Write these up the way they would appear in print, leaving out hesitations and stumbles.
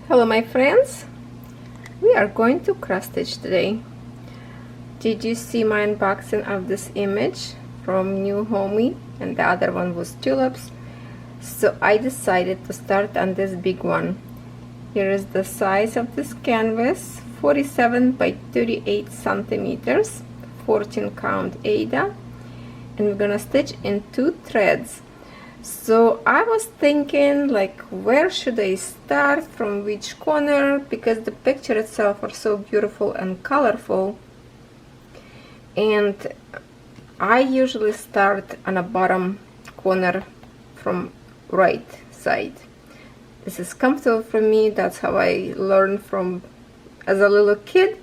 Hello my friends, we are going to cross stitch today. Did you see my unboxing of this image from NEWHOMY, and the other one was tulips? So I decided to start on this big one. Here is the size of this canvas, 47 by 38 centimeters, 14 count Aida, and we're gonna stitch in 2 threads. So I was thinking, like, where should I start, from which corner, because the picture itself are so beautiful and colorful, and I usually start on a bottom corner from right side. This is comfortable for me. That's how I learned from as a little kid,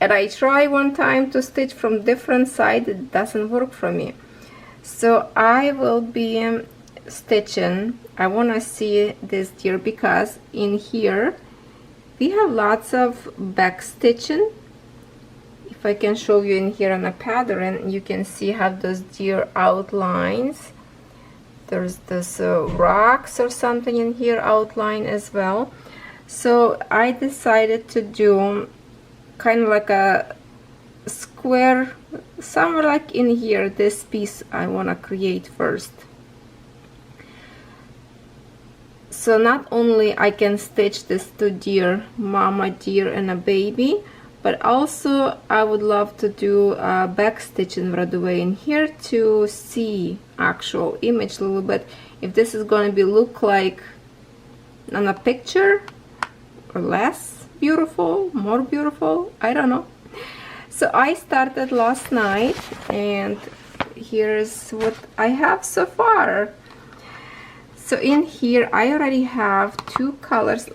and I try one time to stitch from different side. It doesn't work for me, so I will be stitching. I want to see this deer because in here we have lots of back stitching. If I can show you in here on a pattern, you can see how those deer outlines. There's this rocks or something in here outline as well. So I decided to do kind of like a square somewhere like in here. This piece I want to create first. So not only I can stitch this 2 deer, mama deer and a baby, but also I would love to do back stitching right away in here to see actual image a little bit, if this is going to be look like on a picture or less beautiful, more beautiful, I don't know. So I started last night, and here's what I have so far. So in here I already have 2 colors.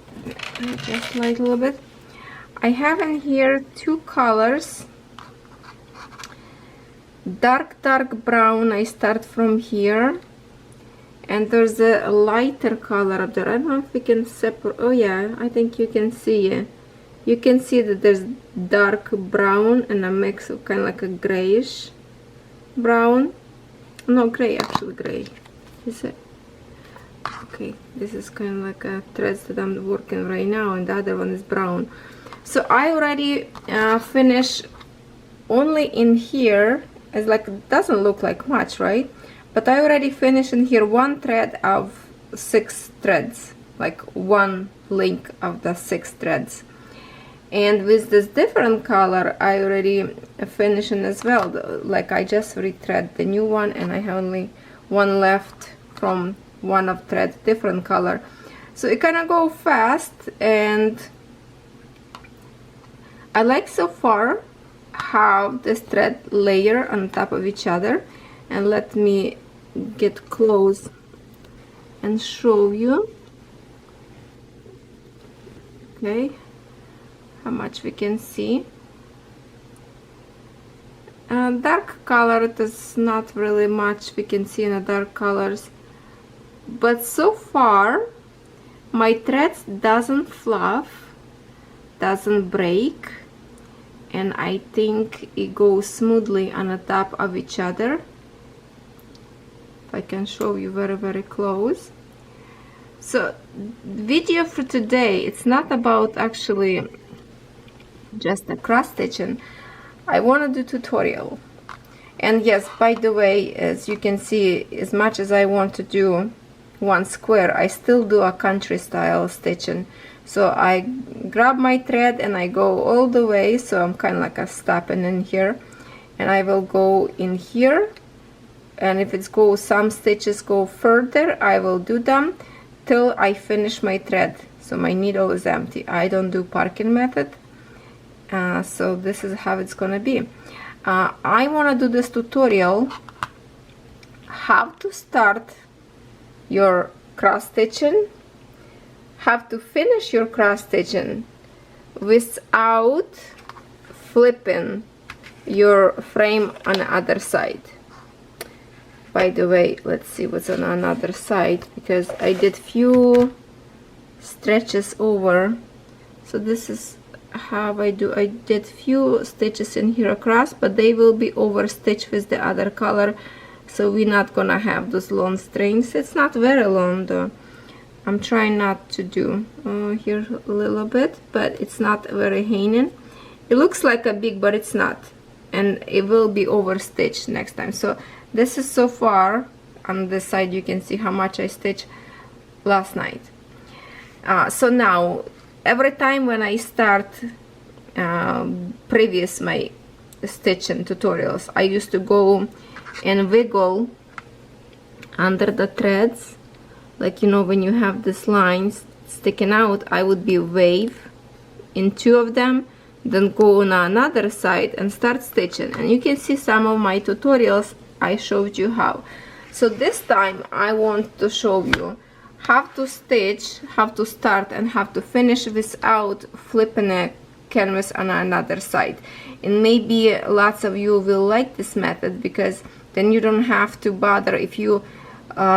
Just light a little bit. I have in here 2 colors. Dark brown. I start from here, and there's a lighter color up there. I don't know if we can separate. Oh yeah, I think you can see it. You can see that there's dark brown and a mix of kind of like a grayish brown. No, gray, actually gray. Is it? Okay, this is kind of like a threads that I'm working right now, and the other one is brown. So I already finished only in here. It's like, it doesn't look like much, right? But I already finished in here 1 thread of 6 threads, like 1 link of the 6 threads. And with this different color I already finishing as well. Like, I just rethread the new one, and I have only 1 left from one of thread different color. So it kind of go fast, and I like so far how this thread layer on top of each other. And let me get close and show you, okay, how much we can see. Dark color, there's not really much we can see in the dark colors, but so far my threads doesn't fluff, doesn't break, and I think it goes smoothly on the top of each other. If I can show you very close. So video for today, it's not about actually just a cross stitching. I want to do tutorial. And yes, by the way, as you can see, as much as I want to do 1 square, I still do a country style stitching. So I grab my thread and I go all the way, so I'm kind of like a stopping in here, and I will go in here, and if it's go some stitches go further, I will do them till I finish my thread. So my needle is empty. I don't do parking method. So this is how it's gonna be. I want to do this tutorial how to start your cross stitching, how to finish your cross stitching without flipping your frame on the other side. By the way, let's see what's on another side, because I did few stretches over. So this is how I do. I did few stitches in here across, but they will be over stitched with the other color, so we're not gonna have those long strings. It's not very long though. I'm trying not to do here a little bit, but it's not very hanging. It looks like a big, but it's not, and it will be overstitched next time. So this is so far on this side. You can see how much I stitched last night. So now every time when I start previous my stitching tutorials, I used to go and wiggle under the threads, like, you know, when you have these lines sticking out, I would be wave in two of them, then go on another side and start stitching. And you can see some of my tutorials I showed you how. So this time I want to show you how to stitch, how to start and how to finish without flipping a canvas on another side. And maybe lots of you will like this method, because then you don't have to bother. If you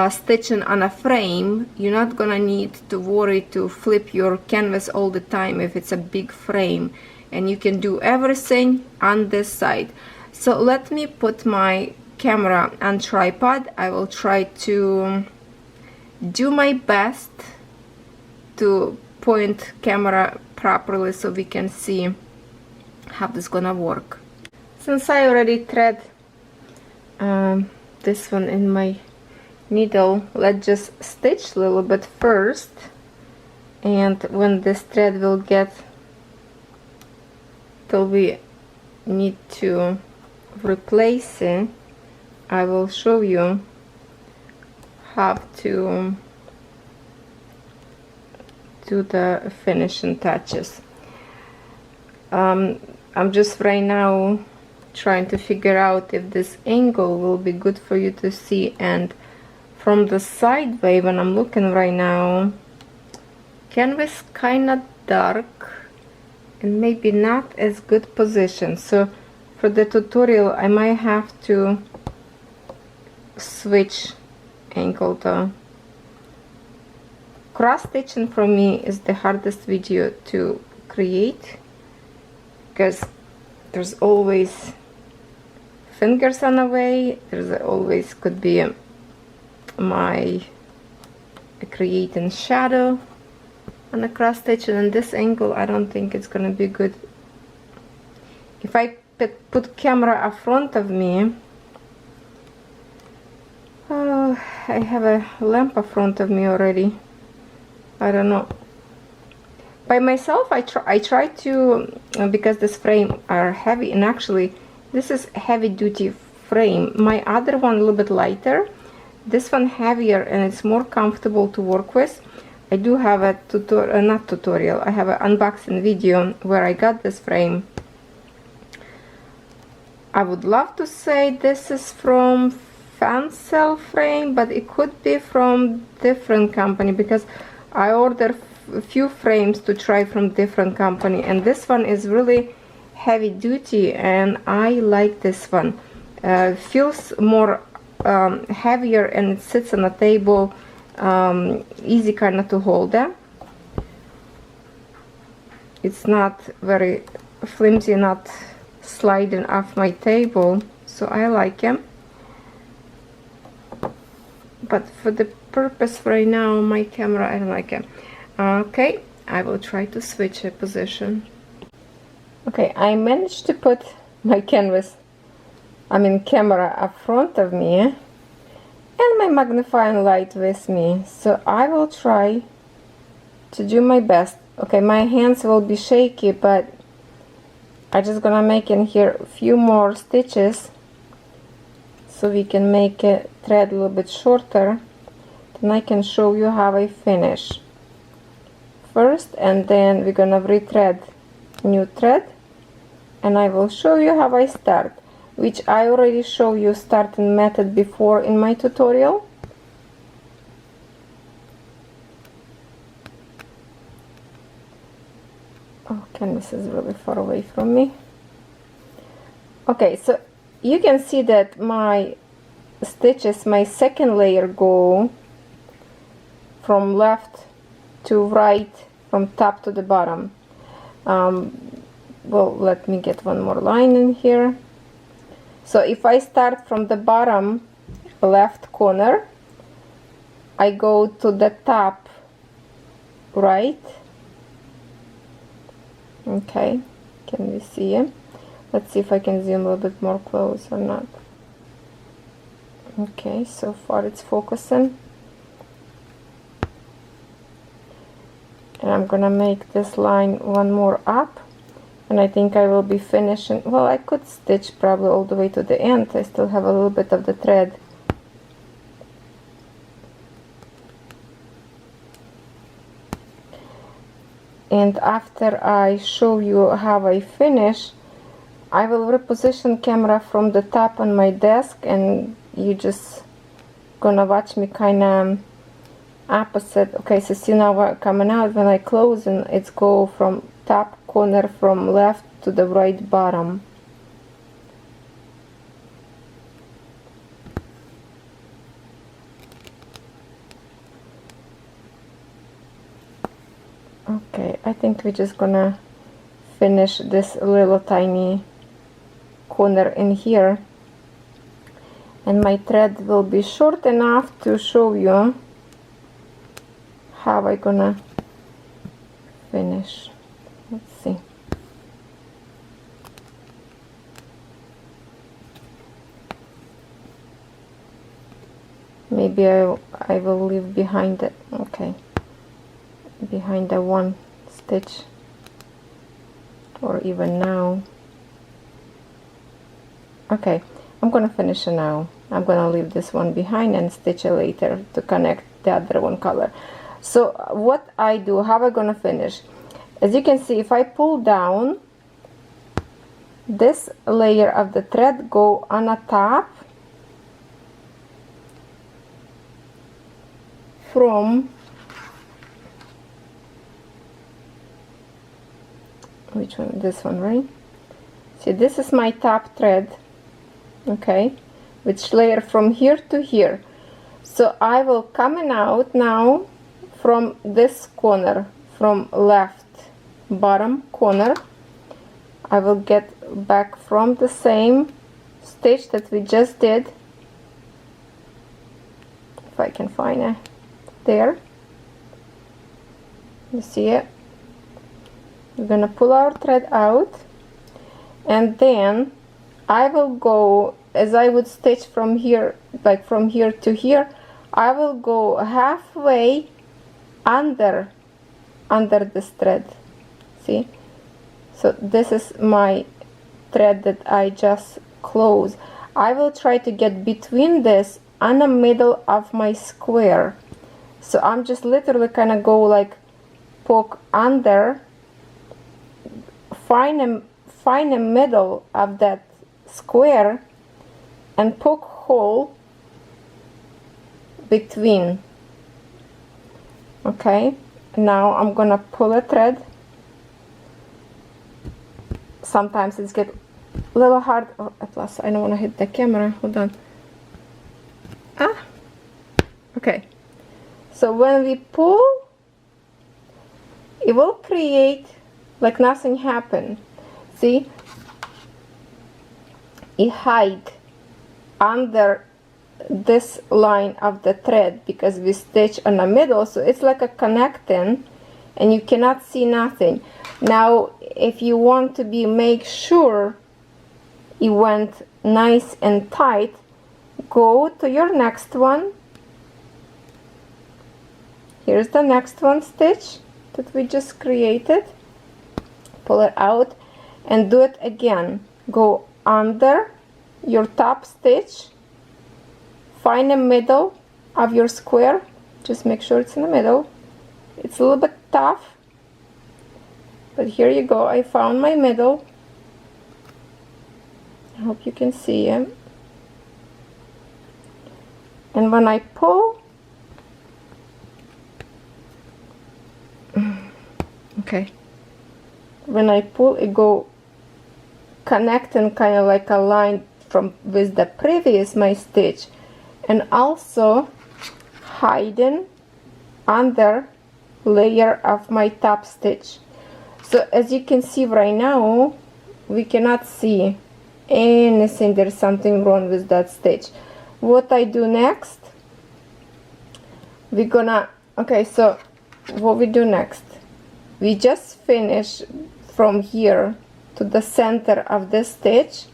stitching on a frame, you're not gonna need to worry to flip your canvas all the time if it's a big frame, and you can do everything on this side. So let me put my camera on tripod. I will try to do my best to point camera properly so we can see how this is gonna work. Since I already thread this one in my needle, let's just stitch a little bit first, and when this thread will get till we need to replace it, I will show you how to do the finishing touches. I'm just right now trying to figure out if this angle will be good for you to see, and from the side way when I'm looking right now, canvas kinda dark and maybe not as good position. So for the tutorial I might have to switch angle though. Cross stitching for me is the hardest video to create, because there's always fingers on the way, there's always could be my creating shadow on the cross stitching, and this angle I don't think it's gonna be good. If I put camera in front of me, oh, I have a lamp in front of me already. I don't know. By myself I try to, because this frame are heavy, and actually this is heavy duty frame. My other one a little bit lighter, this one heavier, and it's more comfortable to work with. I do have a not tutorial, I have an unboxing video where I got this frame. I would love to say this is from Fancel frame, but it could be from different company, because I ordered a few frames to try from different company, and this one is really heavy duty and I like this one. Feels more heavier, and it sits on a table, easy kind of to hold them. It's not very flimsy, not sliding off my table, so I like them. But for the purpose right now, my camera, I don't like it. Okay, I will try to switch a position. Okay, I managed to put my canvas, camera up front of me, and my magnifying light with me. So I will try to do my best. Okay, my hands will be shaky, but I'm just gonna make in here a few more stitches so we can make a thread a little bit shorter. Then I can show you how I finish first, and then we're gonna rethread new thread, and I will show you how I start, which I already show you starting method before in my tutorial. Oh, canvas is really far away from me. Okay, so you can see that my stitches, my second layer, go from left to right, from top to the bottom. Well, let me get one more line in here. So if I start from the bottom left corner, I go to the top right. Okay, can we see it? Let's see if I can zoom a little bit more close or not. Okay, so far it's focusing. And I'm gonna make this line one more up, and I think I will be finishing. Well, I could stitch probably all the way to the end. I still have a little bit of the thread. And after I show you how I finish, I will reposition camera from the top on my desk, and you just gonna watch me kinda opposite. Okay, so see now what coming out when I close, and it's go from top corner from left to the right bottom. Okay, I think we're just gonna finish this little tiny corner in here, and my thread will be short enough to show you how I gonna finish. Let's see. Maybe I will leave behind it. Okay, behind the one stitch, or even now. Okay, I'm gonna finish it now. I'm gonna leave this one behind and stitch it later to connect the other one color. So what I do, how I gonna finish? As you can see, if I pull down, this layer of the thread go on the top from, which one? This one, right? See, this is my top thread, okay, which layer from here to here. So I will coming out now from this corner, from left bottom corner. I will get back from the same stitch that we just did, if I can find it. There, you see it. We're gonna pull our thread out, and then I will go, as I would stitch from here, like from here to here, I will go halfway under this thread. See, so this is my thread that I just closed. I will try to get between this and the middle of my square. So I'm just literally kind of go like poke under, find a middle of that square, and poke hole between. Okay, now I'm gonna pull a thread. Sometimes it's get a little hard. Oh, plus I don't want to hit the camera. Hold on. Okay. So when we pull, it will create like nothing happened. See, it hide under this line of the thread because we stitch on the middle, so it's like a connecting, and you cannot see nothing. Now, if you want to make sure it went nice and tight, go to your next one. Here's the next one stitch that we just created. Pull it out and do it again. Go under your top stitch, find the middle of your square, just make sure it's in the middle. It's a little bit tough, but here you go. I found my middle. I hope you can see it. And when I pull, okay, when I pull, it go connecting kind of like a line from with the previous my stitch, and also hiding under layer of my top stitch. So as you can see right now, we cannot see anything. There's something wrong with that stitch. What I do next, we're gonna, okay, so what we do next, we just finish from here to the center of this stitch,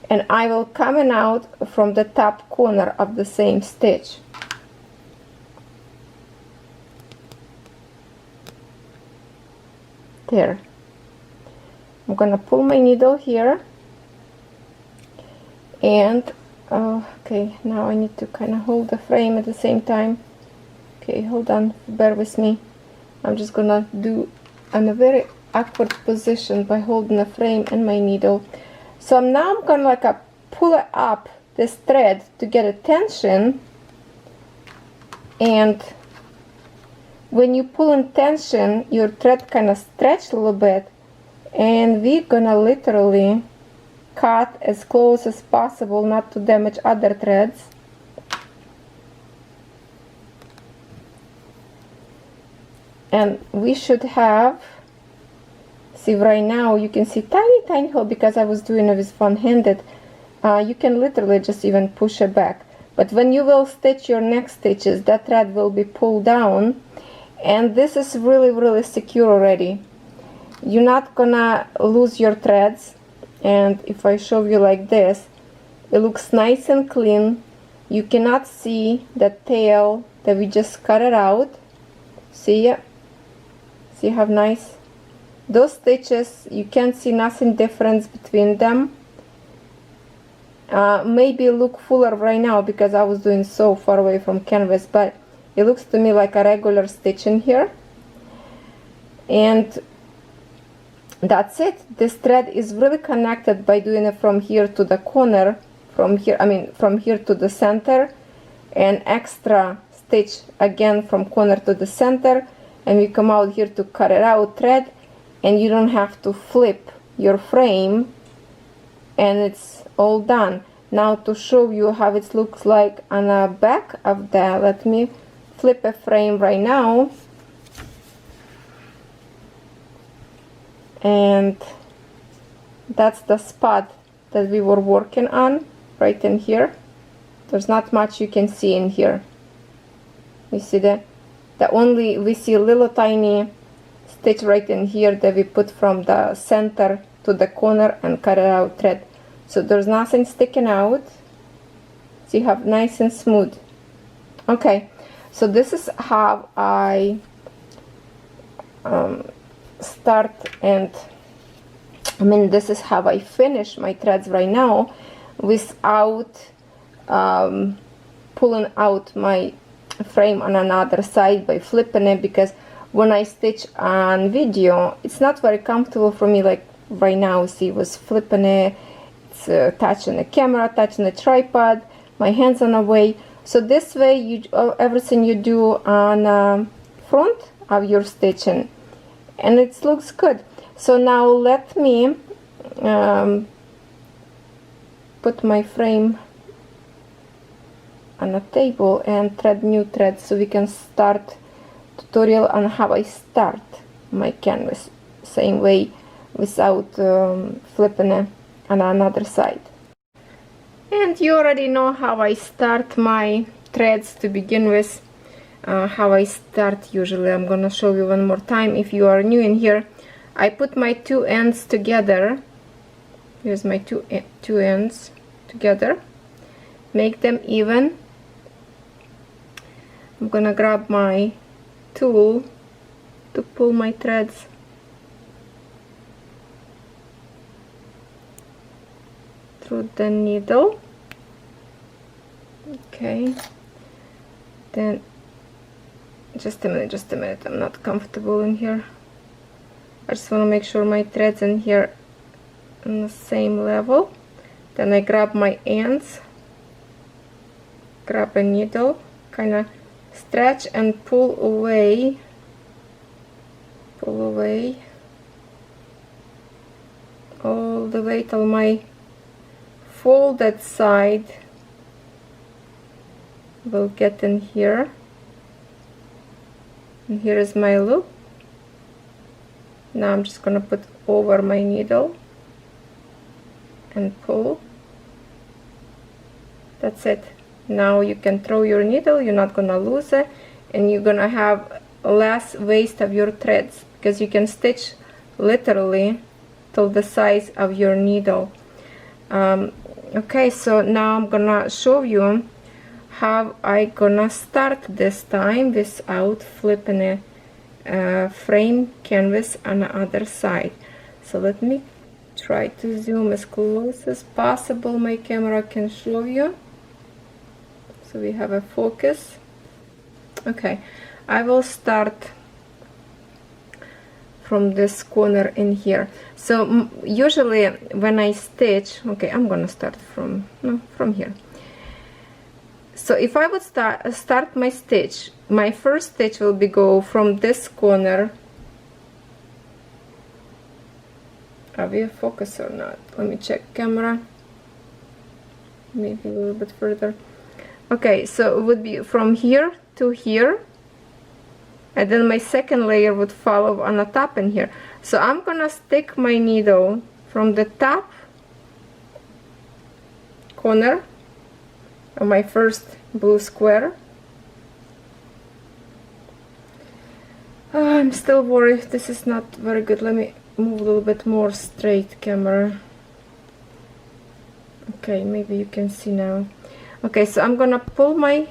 and I will come out from the top corner of the same stitch. There. I'm gonna pull my needle here, and okay, now I need to kind of hold the frame at the same time. Okay, hold on, bear with me. I'm just gonna do in a very awkward position by holding the frame and my needle. So now I'm gonna like pull it up this thread to get a tension, and when you pull in tension, your thread kind of stretch a little bit, and we're gonna literally cut as close as possible not to damage other threads. And we should have, see right now you can see tiny hole because I was doing it with one-handed. You can literally just even push it back, but when you will stitch your next stitches, that thread will be pulled down, and this is really secure already. You're not gonna lose your threads, and if I show you like this, it looks nice and clean. You cannot see the tail that we just cut it out. See ya? See how nice? Those stitches, you can't see nothing difference between them. Maybe look fuller right now because I was doing so far away from canvas, but it looks to me like a regular stitch in here. And that's it. This thread is really connected by doing it from here to the corner, from here to the center, and extra stitch again from corner to the center, and we come out here to cut it out thread, and you don't have to flip your frame, and it's all done. Now to show you how it looks like on the back of that, let me flip a frame right now, and that's the spot that we were working on right in here. There's not much you can see in here. You see that? We see a little tiny stitch right in here that we put from the center to the corner and cut it out thread. So there's nothing sticking out. See how nice and smooth. Okay, so this is how I start, and this is how I finish my threads right now without pulling out my frame on another side by flipping it, because when I stitch on video it's not very comfortable for me, like right now. See, it was flipping it, it's touching the camera, touching the tripod, my hands on the way. So this way you everything you do on front of your stitching, and it looks good. So now let me put my frame on a table and thread new thread so we can start tutorial on how I start my canvas same way without flipping it on another side. And you already know how I start my threads to begin with, how I start usually. I'm gonna show you one more time if you are new in here. I put my two ends together. Here's my two ends together, make them even. I'm gonna grab my tool to pull my threads through the needle. Okay, then just a minute, I'm not comfortable in here. I just want to make sure my threads in here on the same level. Then I grab my ends, grab a needle, kind of stretch and pull away all the way till my folded side will get in here, and here is my loop. Now I'm just gonna put over my needle and pull. That's it. Now you can throw your needle, you're not gonna lose it, and you're gonna have less waste of your threads, because you can stitch literally till the size of your needle. Okay, so now I'm gonna show you how I gonna start this time without flipping a frame canvas on the other side. So let me try to zoom as close as possible my camera can show you, so we have a focus. Okay, I will start from this corner in here. So usually when I stitch, okay, I'm gonna start from here. So if I would start my stitch, my first stitch will be go from this corner. Are we focus or not? Let me check camera. Maybe a little bit further. Okay, so it would be from here to here, and then my second layer would follow on the top in here. So I'm gonna stick my needle from the top corner of my first blue square. Oh, I'm still worried this is not very good. Let me move a little bit more straight camera. Okay, maybe you can see now. Okay, so I'm gonna pull my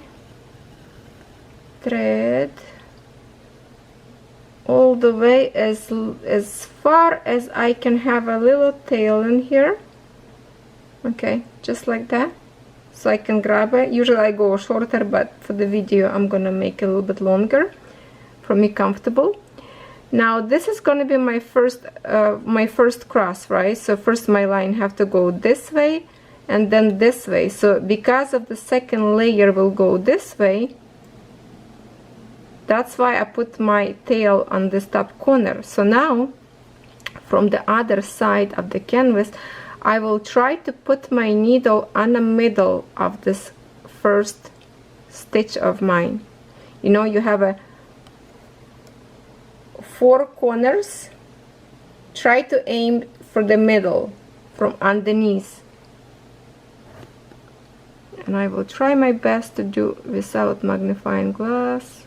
thread all the way as far as I can have a little tail in here. Okay, just like that, so I can grab it. Usually I go shorter, but for the video I'm gonna make it a little bit longer for me comfortable. Now this is gonna be my first cross, right? So first my line have to go this way and then this way. So because of the second layer will go this way, that's why I put my tail on this top corner. So now from the other side of the canvas, I will try to put my needle on the middle of this first stitch of mine. You know, you have a 4 corners. Try to aim for the middle from underneath, and I will try my best to do without magnifying glass,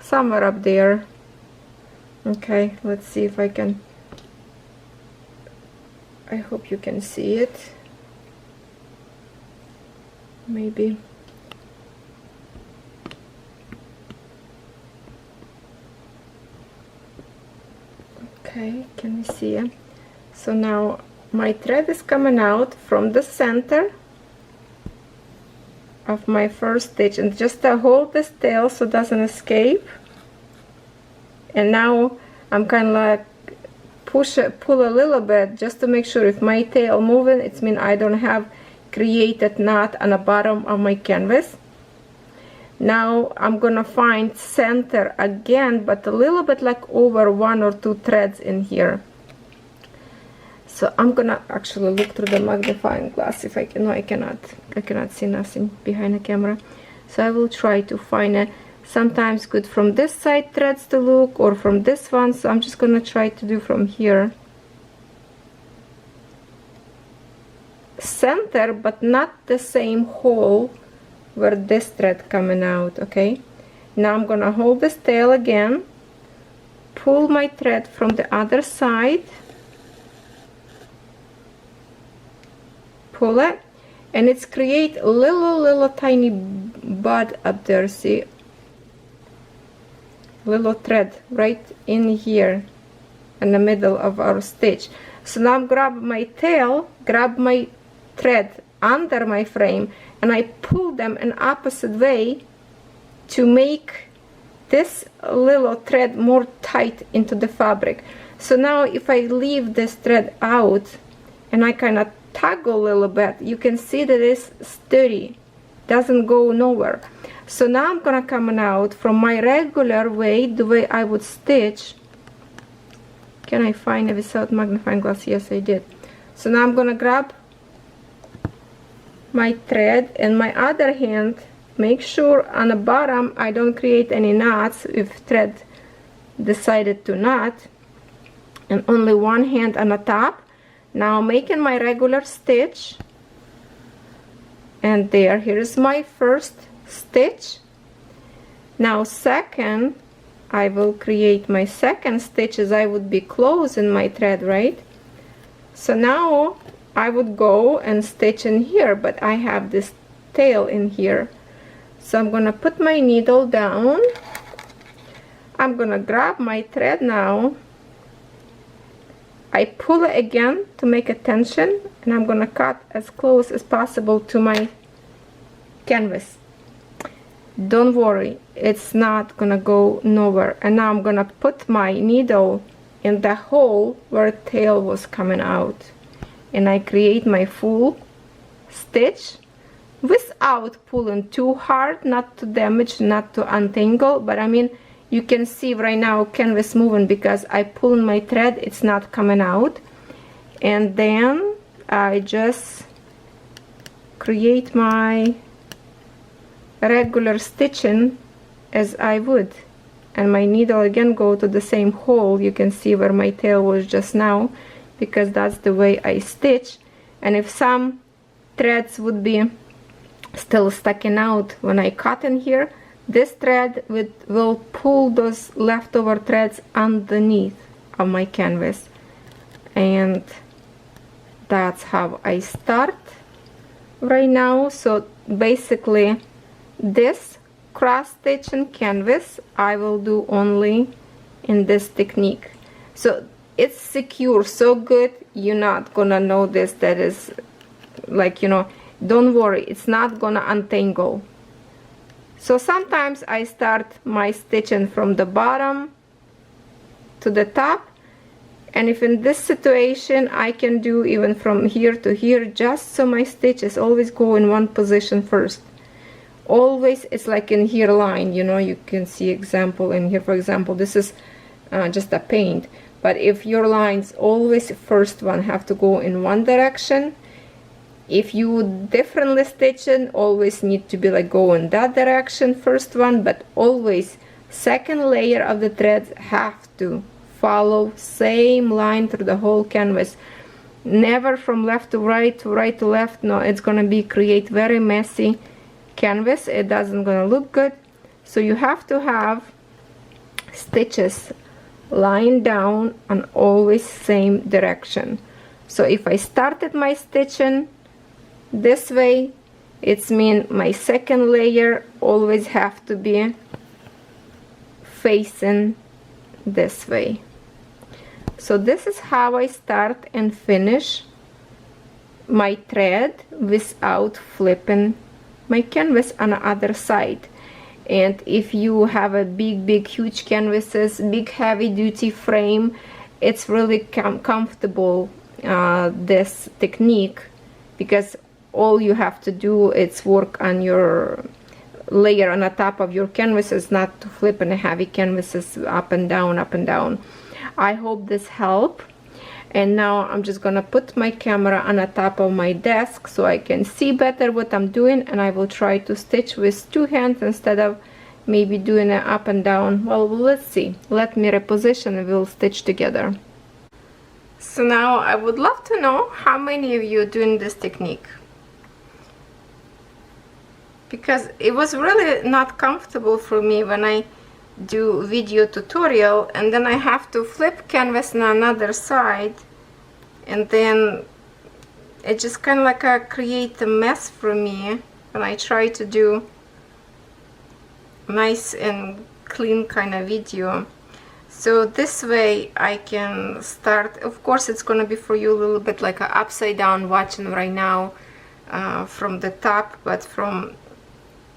somewhere up there. Okay, let's see if I can. I hope you can see it. Maybe. Okay, can you see it? So now my thread is coming out from the center of my first stitch, and just hold this tail so it doesn't escape. And now I'm kind of like pull a little bit just to make sure if my tail moving, it means I don't have created knot on the bottom of my canvas. Now I'm gonna find center again, but a little bit like over 1 or 2 threads in here. So I'm gonna actually look through the magnifying glass if I can. No, I cannot see nothing behind the camera. So I will try to find a sometimes good from this side threads to look, or from this one. So I'm just gonna try to do from here center, but not the same hole where this thread coming out. Okay, now I'm gonna hold this tail again, pull my thread from the other side, pull it, and it's create a little tiny bud up there. See, little thread right in here in the middle of our stitch. So now I'm grab my tail, grab my thread under my frame, and I pull them in opposite way to make this little thread more tight into the fabric. So now if I leave this thread out and I kind of tug a little bit, you can see that it's sturdy, doesn't go nowhere. So now I'm gonna come out from my regular way, the way I would stitch. Can I find it without magnifying glass? Yes, I did. So now I'm gonna grab my thread, and my other hand, make sure on the bottom I don't create any knots if thread decided to knot, and only one hand on the top. Now making my regular stitch, and there, here's my first stitch. Now second, I will create my second stitch as I would be closing my thread, right? So now I would go and stitch in here, but I have this tail in here. So I'm gonna put my needle down. I'm gonna grab my thread now. I pull it again to make a tension, and I'm gonna cut as close as possible to my canvas. Don't worry, it's not gonna go nowhere. And now I'm gonna put my needle in the hole where tail was coming out, and I create my full stitch without pulling too hard, not to damage, not to untangle. But I mean, you can see right now canvas moving because I pull my thread, it's not coming out. And then I just create my regular stitching as I would, and my needle again go to the same hole. You can see where my tail was just now, because that's the way I stitch. And if some threads would be still sticking out when I cut in here, this thread will pull those leftover threads underneath of my canvas. And that's how I start right now. So basically this cross stitching canvas I will do only in this technique. So it's secure, so good, you're not gonna notice that is like, you know, don't worry, it's not gonna untangle. So sometimes I start my stitching from the bottom to the top, and if in this situation I can do even from here to here, just so my stitches always go in one position first. Always, it's like in here line, you know, you can see example in here. For example, this is just a paint, but if your lines always first one have to go in one direction, if you differently stitching, always need to be like go in that direction first one, but always second layer of the threads have to follow same line through the whole canvas. Never from left to right to left. No, it's gonna be create very messy canvas. It doesn't gonna look good. So you have to have stitches lying down and always same direction. So if I started my stitching this way, it's mean my second layer always have to be facing this way. So this is how I start and finish my thread without flipping my canvas on the other side. And if you have a big huge canvases, big heavy duty frame, it's really comfortable this technique, because all you have to do is work on your layer on the top of your canvases, not to flip in heavy canvases up and down, up and down. I hope this helped. And now I'm just gonna put my camera on the top of my desk so I can see better what I'm doing, and I will try to stitch with two hands instead of maybe doing it up and down. Well, let's see. Let me reposition and we'll stitch together. So now I would love to know how many of you are doing this technique, because it was really not comfortable for me when I do video tutorial and then I have to flip canvas on another side, and then it just kind of like create a mess for me when I try to do nice and clean kind of video. So this way I can start. Of course it's gonna be for you a little bit like a upside down watching right now from the top, but from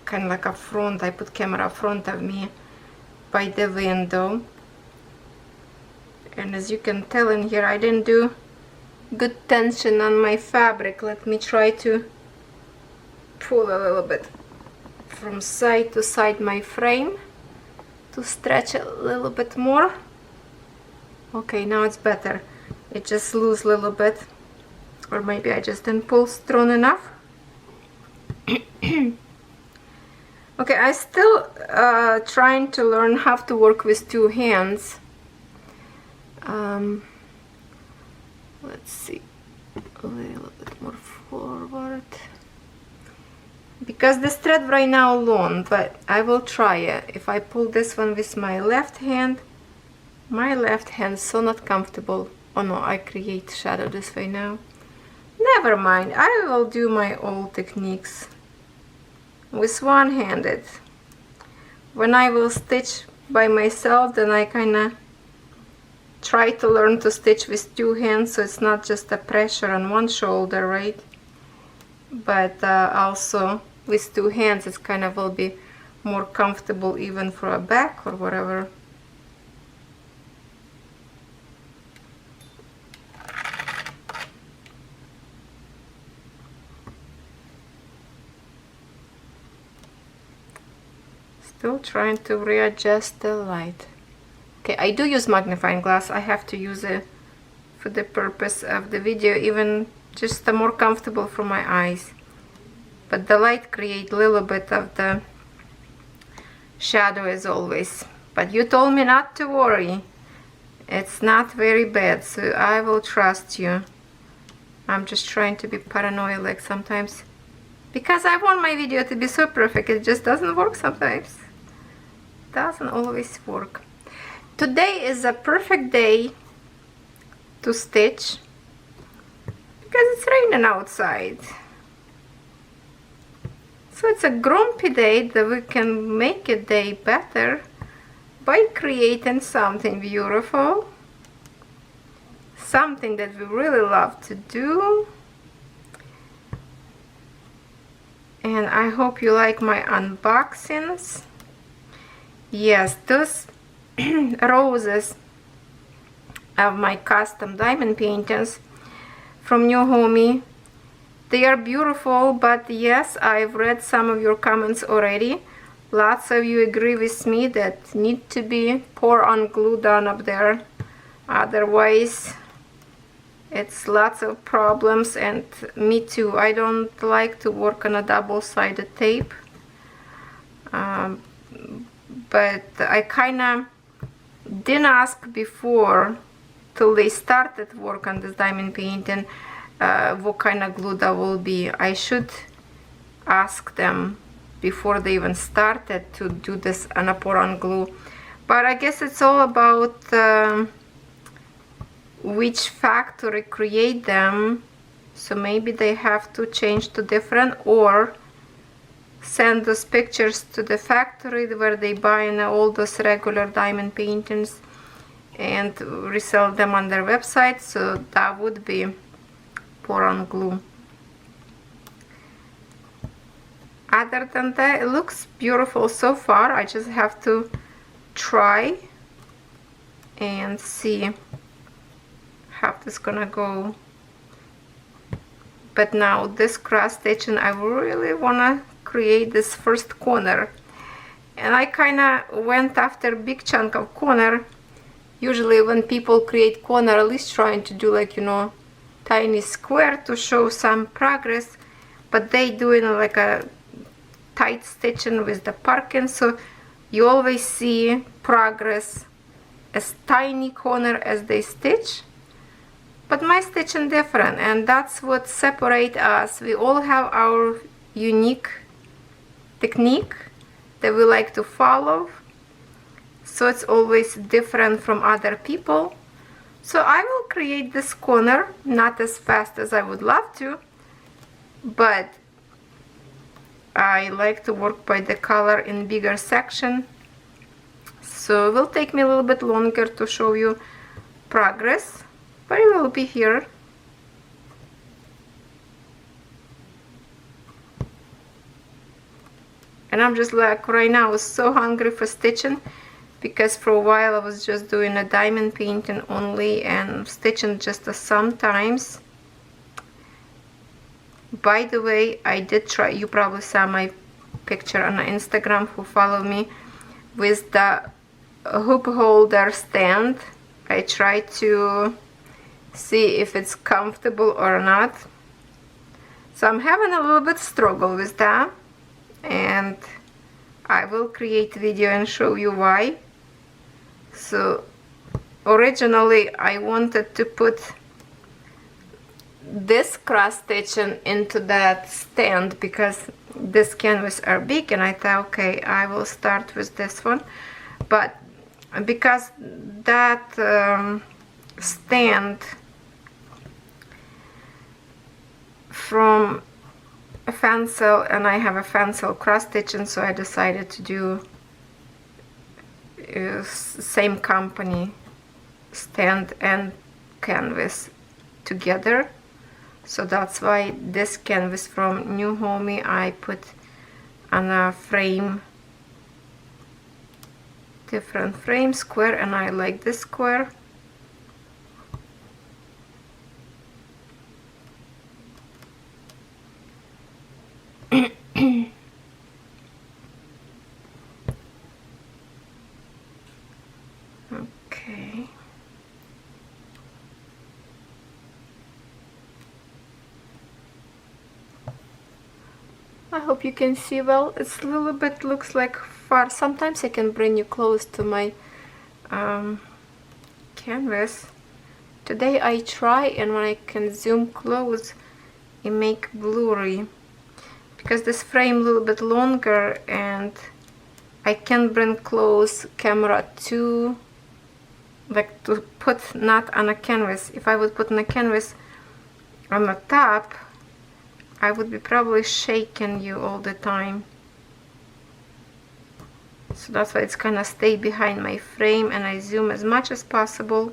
kind of like a front. I put camera front of me by the window, and as you can tell in here I didn't do good tension on my fabric. Let me try to pull a little bit from side to side my frame to stretch it a little bit more. Okay, now it's better. It just loose a little bit, or maybe I just didn't pull strong enough. Okay, I still trying to learn how to work with two hands. Let's see, a little bit more forward. because this thread right now long, but I will try it. If I pull this one with my left hand is so not comfortable. Oh no, I create shadow this way now. Never mind, I will do my old techniques with one-handed. When I will stitch by myself, then I kinda try to learn to stitch with two hands, so it's not just a pressure on one shoulder, right? But also with two hands it's kind of will be more comfortable even for a back or whatever. Still trying to readjust the light. Okay, I do use magnifying glass. I have to use it for the purpose of the video, even just more comfortable for my eyes. But the light creates a little bit of the shadow as always. But you told me not to worry. It's not very bad, so I will trust you. I'm just trying to be paranoid like sometimes. Because I want my video to be so perfect, it just doesn't work sometimes. Doesn't always work. Today is a perfect day to stitch because it's raining outside. So it's a grumpy day that we can make a day better by creating something beautiful, something that we really love to do. And I hope you like my unboxings. Yes, those roses of my custom diamond paintings from NEWHOMY, they are beautiful, but yes, I've read some of your comments already. Lots of you agree with me that need to be pour on glue done up there, otherwise it's lots of problems. And me too, I don't like to work on a double-sided tape, but I kinda didn't ask before till they started work on this diamond painting what kind of glue that will be. I should ask them before they even started to do this on a pour on glue, but I guess it's all about which factory create them, so maybe they have to change to different, or send those pictures to the factory where they buy all those regular diamond paintings and resell them on their website. So that would be pour on glue. Other than that, it looks beautiful so far. I just have to try and see how this gonna go. But now this cross stitching, I really wanna create this first corner, and I kinda went after big chunk of corner. Usually when people create corner, at least trying to do like, you know, tiny square to show some progress, but they doing like a tight stitching with the parking, so you always see progress as tiny corner as they stitch. But my stitching different, and that's what separates us. We all have our unique technique that we like to follow, so it's always different from other people. So I will create this corner, not as fast as I would love to, but I like to work by the color in bigger section, so it will take me a little bit longer to show you progress, but it will be here. And I'm just like right now so hungry for stitching, because for a while I was just doing a diamond painting only and stitching just sometimes. By the way, I did try, you probably saw my picture on Instagram who follow me, with the hoop holder stand. I tried to see if it's comfortable or not. So I'm having a little bit struggle with that, and I will create video and show you why. So originally I wanted to put this cross stitching into that stand because this canvas are big, and I thought, okay, I will start with this one. But because that stand from a fancel, and I have a fancel cross stitching, so I decided to do same company stand and canvas together. So that's why this canvas from NEWHOMY I put on a frame, different frame, square, and I like this square. Okay. I hope you can see well. It's a little bit looks like far. Sometimes I can bring you close to my canvas. Today I try, and when I can zoom close it make blurry because this frame a little bit longer, and I can bring close camera to like to put not on a canvas. If I would put on a canvas on the top, I would be probably shaking you all the time. So that's why it's gonna stay behind my frame, and I zoom as much as possible.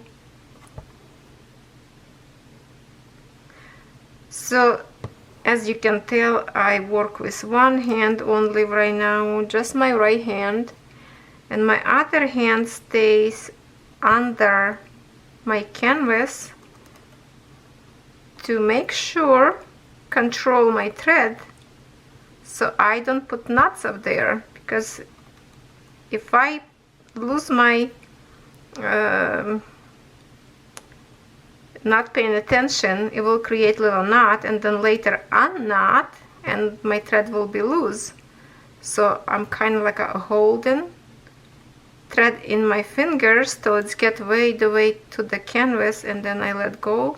So as you can tell, I work with one hand only right now, just my right hand, and my other hand stays under my canvas to make sure, control my thread so I don't put knots up there, because if I lose my not paying attention, it will create little knot, and then later unknot and my thread will be loose. So I'm kind of like a holding thread in my fingers till it's get way the way to the canvas, and then I let go.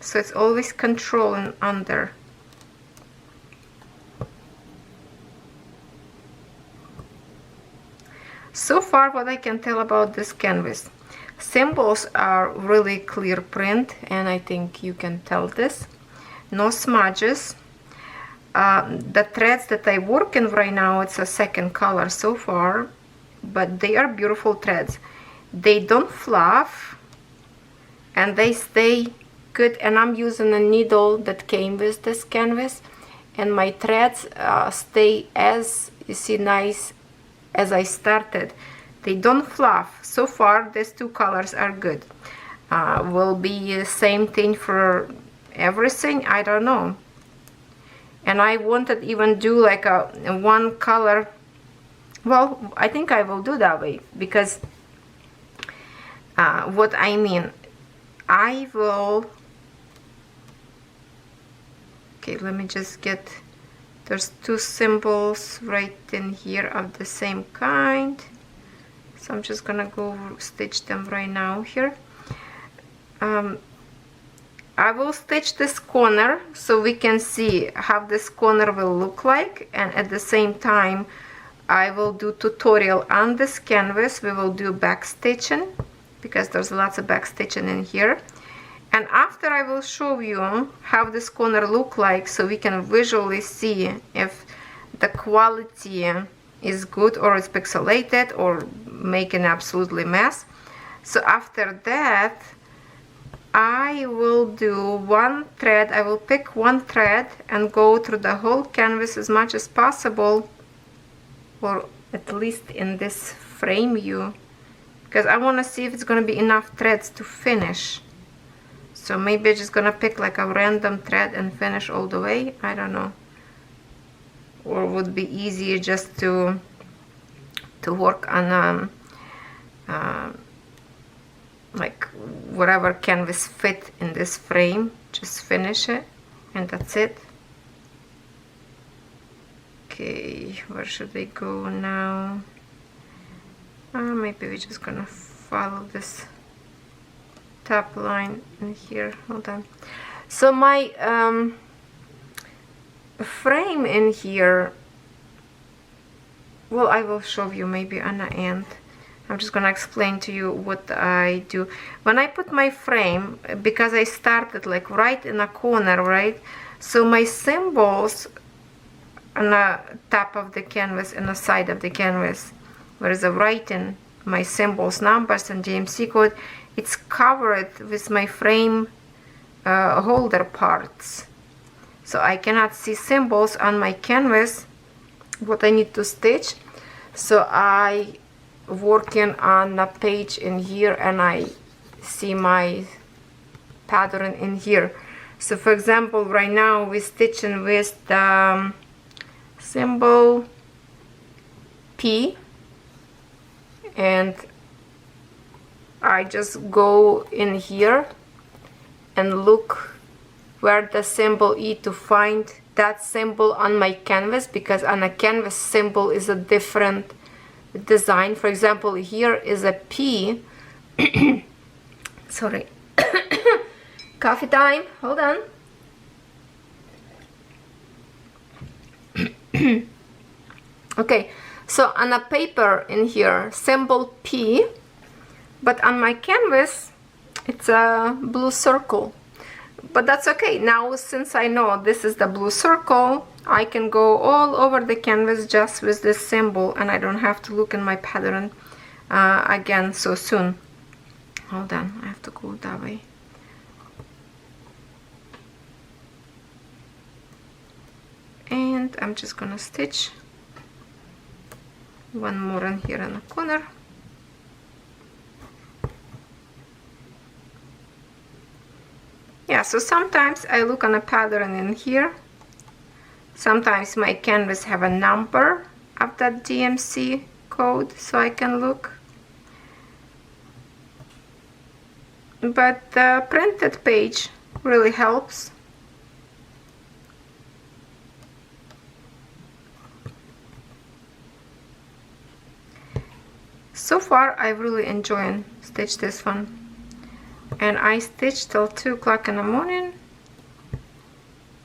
So it's always controlling under. So far what I can tell about this canvas, symbols are really clear print, and I think you can tell this. No smudges. The threads that I work in right now, it's a second color so far, but they are beautiful threads. They don't fluff and they stay good, and I'm using a needle that came with this canvas, and my threads stay as, you see, nice as I started. They don't fluff. So far these two colors are good. Will be the same thing for everything, I don't know. And I wanted even do like a one color. Well, I think I will do that way, because what I mean, I will, okay, let me just get, there's two symbols right in here of the same kind, so I'm just gonna go stitch them right now here. I will stitch this corner so we can see how this corner will look like, and at the same time I will do tutorial on this canvas. We will do back stitching because there's lots of back stitching in here, and after I will show you how this corner look like so we can visually see if the quality is good or it's pixelated or making absolutely mess. So after that I will do one thread. I will pick one thread and go through the whole canvas as much as possible, or at least in this frame view, because I want to see if it's going to be enough threads to finish. So maybe I'm just going to pick like a random thread and finish all the way. I don't know. Or would be easier just to work on like whatever canvas fit in this frame, just finish it and that's it. Okay, where should we go now? Maybe we're just gonna follow this. top line in here. Hold on. So my frame in here, well, I will show you maybe on the end. I'm just gonna explain to you what I do. When I put my frame, because I started like right in a corner, right? So my symbols on the top of the canvas and the side of the canvas, where is the writing, my symbols, numbers, and DMC code, it's covered with my frame holder parts. So I cannot see symbols on my canvas, what I need to stitch. So I working on a page in here and I see my pattern in here. So for example, right now we're stitching with the symbol P, and I just go in here and look where the symbol E to find that symbol on my canvas, because on a canvas symbol is a different design. For example, here is a P. Sorry. Coffee time. Hold on. Okay, so on a paper in here, symbol P, but on my canvas it's a blue circle. But that's okay. Now, since I know this is the blue circle, I can go all over the canvas just with this symbol, and I don't have to look in my pattern again so soon. Hold on, I have to go that way. And I'm just gonna stitch one more in here in the corner. Yeah, so sometimes I look on a pattern in here. Sometimes my canvas have a number of that DMC code, so I can look. But the printed page really helps. So far, I really enjoying stitch this one. And I stitched till 2 o'clock in the morning.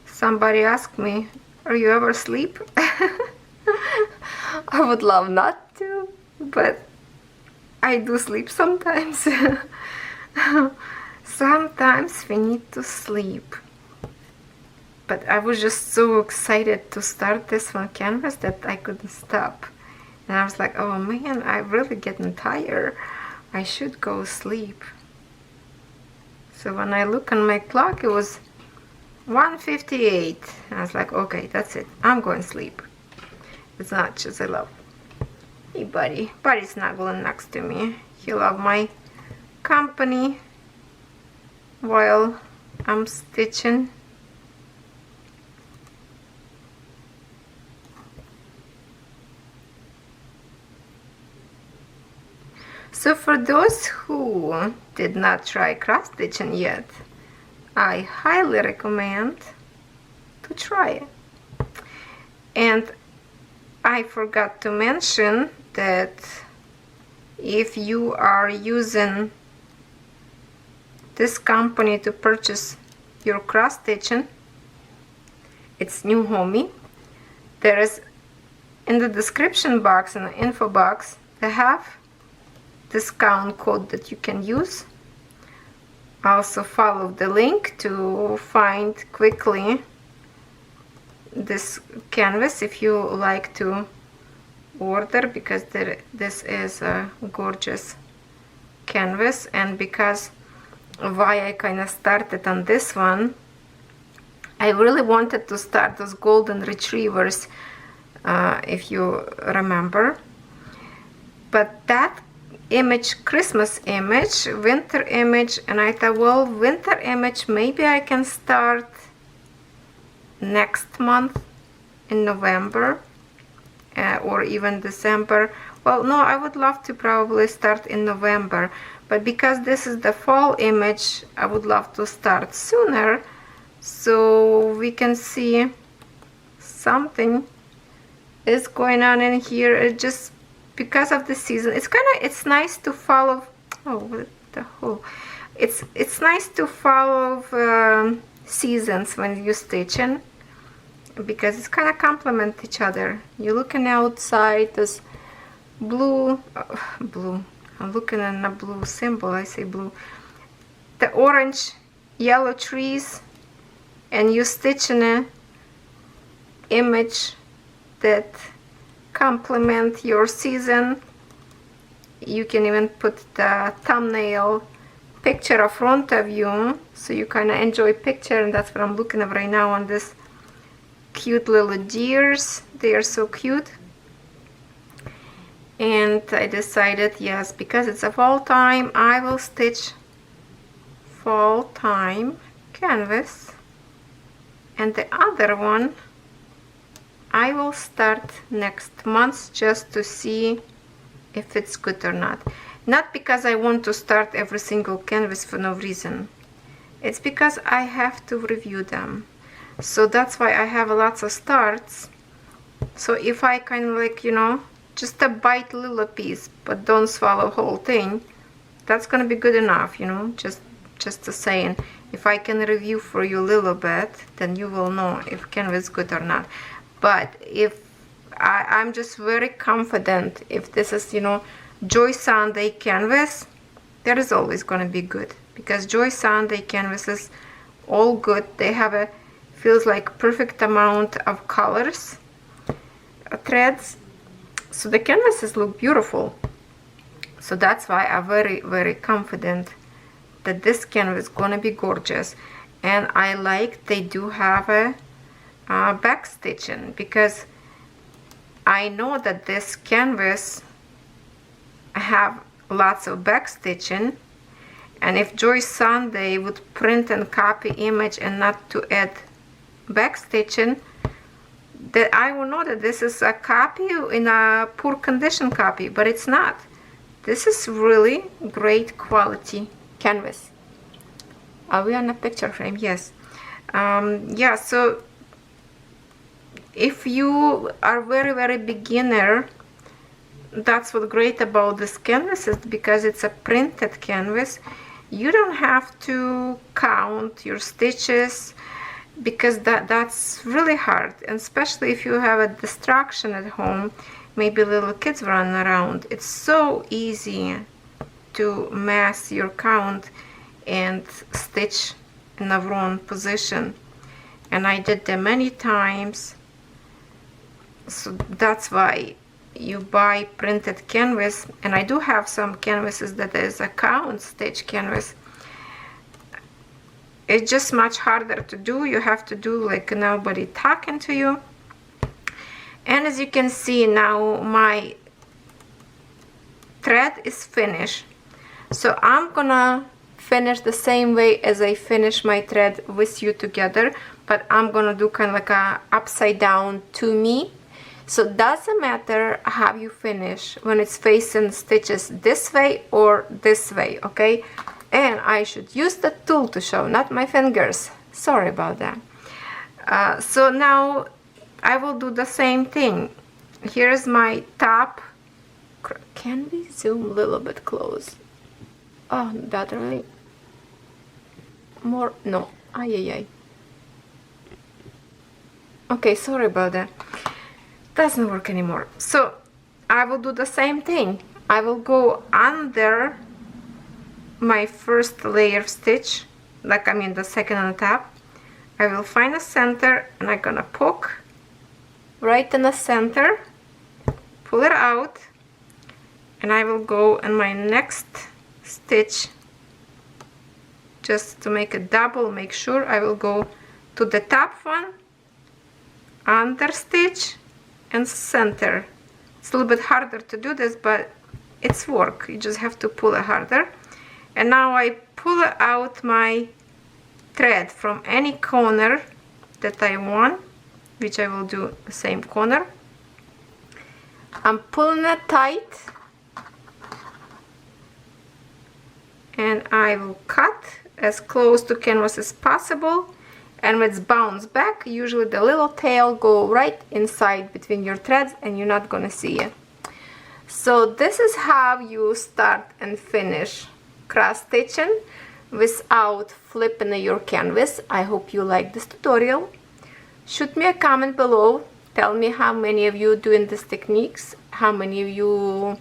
Somebody asked me, are you ever asleep? I would love not to, but I do sleep sometimes. Sometimes we need to sleep. But I was just so excited to start this one canvas that I couldn't stop. And I was like, oh man, I'm really getting tired. I should go sleep. So when I look on my clock, it was 1:58. I was like, okay, that's it. I'm going to sleep. It's not just I love. Hey, buddy. Buddy's snuggling next to me. He loves my company while I'm stitching. So for those who did not try cross stitching yet, I highly recommend to try it. And I forgot to mention that if you are using this company to purchase your cross stitching, it's NEWHOMY. There is in the description box and the info box, they have discount code that you can use. Also follow the link to find quickly this canvas if you like to order, because this is a gorgeous canvas. And because why I kind of started on this one, I really wanted to start those golden retrievers, if you remember, but that image, Christmas image, winter image, and I thought, well, winter image maybe I can start next month in November, or even December. Well, no, I would love to probably start in November, but because this is the fall image, I would love to start sooner so we can see something is going on in here. It just because of the season, it's nice to follow. Oh, what the hole! it's nice to follow seasons when you're stitching, because it's kind of complement each other. You're looking outside, this blue, I'm looking at a blue symbol, I say blue, the orange, yellow trees, and you're stitching a image that complement your season. You can even put the thumbnail picture of front of you, so you kind of enjoy picture, and that's what I'm looking at right now on this cute little deers. They are so cute. And I decided, yes, because it's a fall time, I will stitch fall time canvas, and the other one I will start next month, just to see if it's good or not. Not because I want to start every single canvas for no reason. It's because I have to review them. So that's why I have lots of starts. So if I kind of like, you know, just a bite little piece, but don't swallow whole thing, that's gonna be good enough, you know, just a saying. If I can review for you a little bit, then you will know if canvas is good or not. But if I'm just very confident, if this is, you know, Joy Sunday canvas, that is always going to be good, because Joy Sunday canvases all good. They have a feels like perfect amount of colors, threads, so the canvases look beautiful. So that's why I'm very confident that this canvas is going to be gorgeous. And I like they do have a back stitching, because I know that this canvas have lots of back stitching, and if Joy Sunday would print and copy image and not to add back stitching, that I will know that this is a copy in a poor condition copy, but it's not. This is really great quality canvas. Are we on a picture frame? Yes. Yeah, so if you are very beginner, that's what's great about this canvas, is because it's a printed canvas. You don't have to count your stitches, because that's really hard, and especially if you have a distraction at home, maybe little kids running around. It's so easy to mess your count and stitch in the wrong position, and I did that many times. So that's why you buy printed canvas. And I do have some canvases that is a count stitch canvas. It's just much harder to do. You have to do like nobody talking to you. And as you can see now, my thread is finished. So I'm gonna finish the same way as I finish my thread with you together, but I'm gonna do kind of like a upside down to me. So it doesn't matter how you finish, when it's facing stitches this way or this way, okay? And I should use the tool to show, not my fingers. Sorry about that. So now I will do the same thing. Here's my top. Can we zoom a little bit close? Oh, that really more, no. Ay. Okay, sorry about that. Doesn't work anymore. So I will do the same thing. I will go under my first layer of stitch, like I mean the second on the top. I will find a center, and I'm gonna poke right in the center, pull it out, and I will go in my next stitch, just to make a double, make sure I will go to the top one, under stitch, and center. It's a little bit harder to do this, but it's work. You just have to pull it harder. And now I pull out my thread from any corner that I want, which I will do the same corner. I'm pulling it tight, and I will cut as close to canvas as possible. And when it's bounced back, usually the little tail go right inside between your threads, and you're not gonna see it. So this is how you start and finish cross stitching. without flipping your canvas. I hope you like this tutorial. Shoot me a comment below. Tell me how many of you doing these techniques, how many of you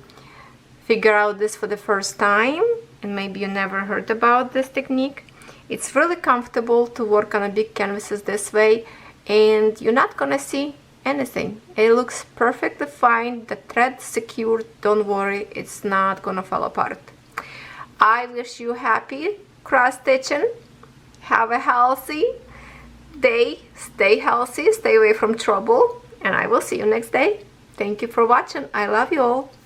figure out this for the first time, and maybe you never heard about this technique. It's really comfortable to work on a big canvases this way, and you're not gonna see anything. It looks perfectly fine. The thread's secured. Don't worry, it's not gonna fall apart. I wish you happy cross stitching. Have a healthy day. Stay healthy, stay away from trouble, and I will see you next day. Thank you for watching. I love you all.